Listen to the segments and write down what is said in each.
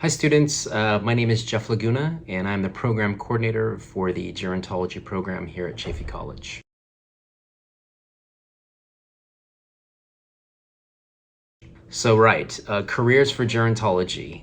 Hi students, my name is Jeff Laguna and I'm the program coordinator for the Gerontology Program here at Chaffey College. Careers for gerontology.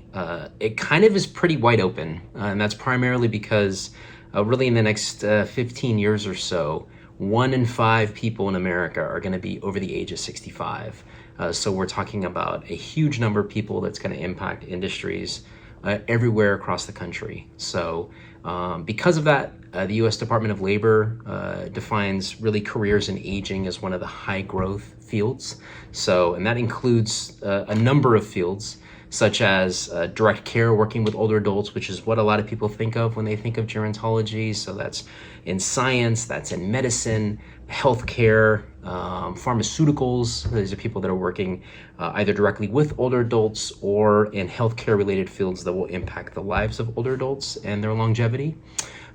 It kind of is pretty wide open, and that's primarily because really in the next 15 years or so, 1 in 5 people in America are going to be over the age of 65. So we're talking about a huge number of people that's going to impact industries everywhere across the country. Because of that, the U.S. Department of Labor defines really careers in aging as one of the high growth fields. And that includes a number of fields such as direct care, working with older adults, which is what a lot of people think of when they think of gerontology. So that's in science, that's in medicine, healthcare, pharmaceuticals. These are people that are working either directly with older adults or in healthcare related fields that will impact the lives of older adults and their longevity.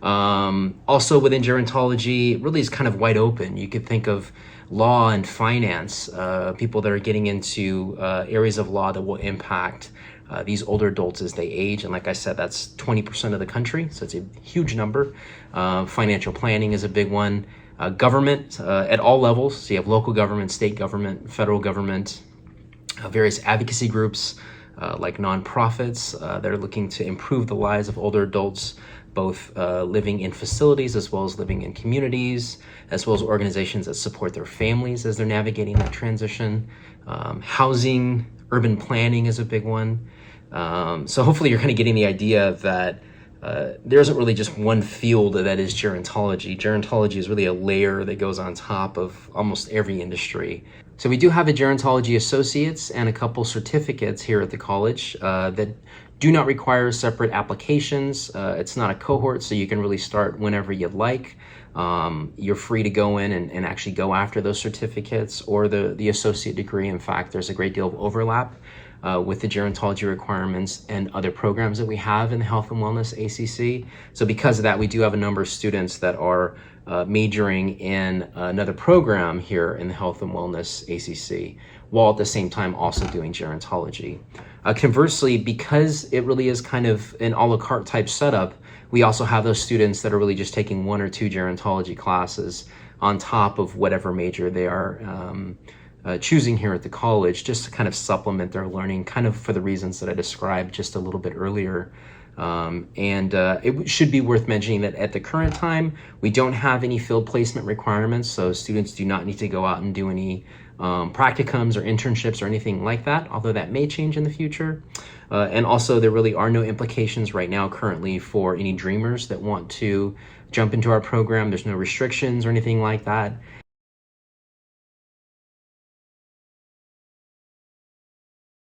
Also within gerontology, it really is kind of wide open. You could think of law and finance, people that are getting into areas of law that will impact these older adults as they age. And like I said, that's 20% of the country, so it's a huge number. Financial planning is a big one. Government at all levels, so you have local government, state government, federal government, various advocacy groups like nonprofits that are looking to improve the lives of older adults, both living in facilities as well as living in communities, as well as organizations that support their families as they're navigating that transition. Housing, urban planning is a big one. So hopefully you're kind of getting the idea that there isn't really just one field that is gerontology. Gerontology is really a layer that goes on top of almost every industry. So we do have a gerontology associates and a couple certificates here at the college that do not require separate applications. It's not a cohort, so you can really start whenever you'd like. You're free to go in and actually go after those certificates or the associate degree. In fact, there's a great deal of overlap with the gerontology requirements and other programs that we have in the Health and Wellness ACC. So because of that, we do have a number of students that are majoring in another program here in the Health and Wellness ACC, while at the same time also doing gerontology. Conversely, because it really is kind of an a la carte type setup, we also have those students that are really just taking 1 or 2 gerontology classes on top of whatever major they are choosing here at the college, just to kind of supplement their learning, kind of for the reasons that I described just a little bit earlier. It should be worth mentioning that at the current time, we don't have any field placement requirements, so students do not need to go out and do any practicums or internships or anything like that, although that may change in the future. And also, there really are no implications right now currently for any dreamers that want to jump into our program. There's no restrictions or anything like that.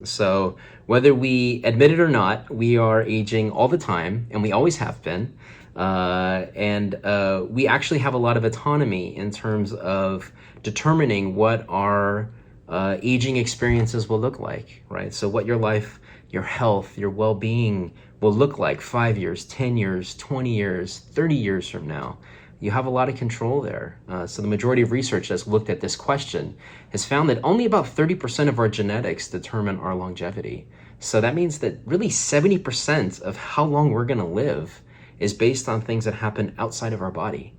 So whether we admit it or not, we are aging all the time, and we always have been. We actually have a lot of autonomy in terms of determining what our aging experiences will look like, right? So what your life, your health, your well-being will look like 5 years, 10 years, 20 years, 30 years from now. You have a lot of control there. So the majority of research that's looked at this question has found that only about 30% of our genetics determine our longevity. So that means that really 70% of how long we're gonna live is based on things that happen outside of our body.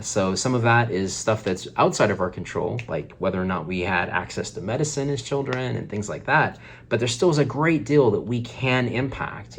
So some of that is stuff that's outside of our control, like whether or not we had access to medicine as children and things like that. But there still is a great deal that we can impact,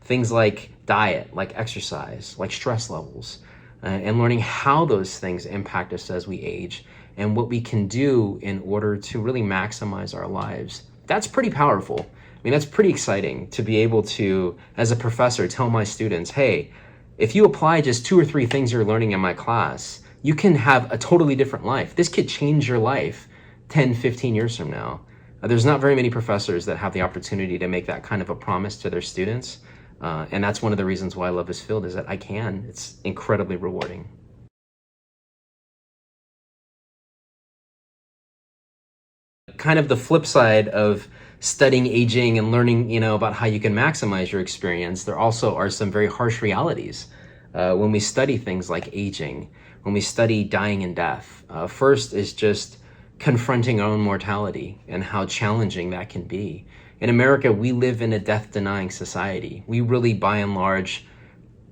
things like diet, like exercise, like stress levels. And learning how those things impact us as we age and what we can do in order to really maximize our lives. That's pretty powerful. I mean, that's pretty exciting to be able to, as a professor, tell my students, hey, if you apply just 2 or 3 things you're learning in my class, you can have a totally different life. This could change your life 10, 15 years from now. There's not very many professors that have the opportunity to make that kind of a promise to their students. And that's one of the reasons why I love this field, is that I can. It's incredibly rewarding. Kind of the flip side of studying aging and learning, about how you can maximize your experience, there also are some very harsh realities when we study things like aging, when we study dying and death. First is just confronting our own mortality and how challenging that can be. In America, we live in a death-denying society. We really, by and large,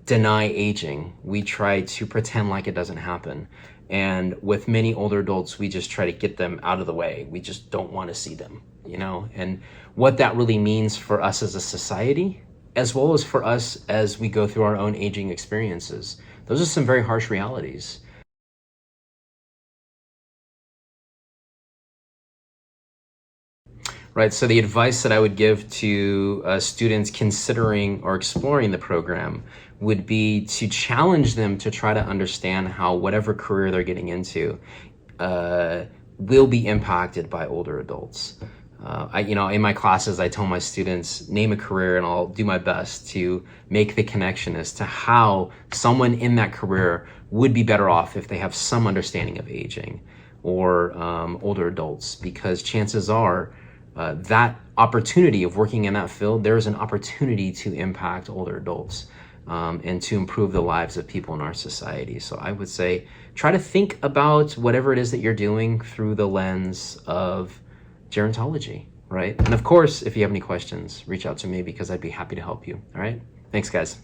deny aging. We try to pretend like it doesn't happen. And with many older adults, we just try to get them out of the way. We just don't want to see them, you know? And what that really means for us as a society, as well as for us as we go through our own aging experiences, those are some very harsh realities. Right, so the advice that I would give to students considering or exploring the program would be to challenge them to try to understand how whatever career they're getting into will be impacted by older adults. In my classes, I tell my students, name a career, and I'll do my best to make the connection as to how someone in that career would be better off if they have some understanding of aging or older adults, because chances are that opportunity of working in that field, there is an opportunity to impact older adults and to improve the lives of people in our society. So I would say, try to think about whatever it is that you're doing through the lens of gerontology, right? And of course, if you have any questions, reach out to me because I'd be happy to help you. All right? Thanks, guys.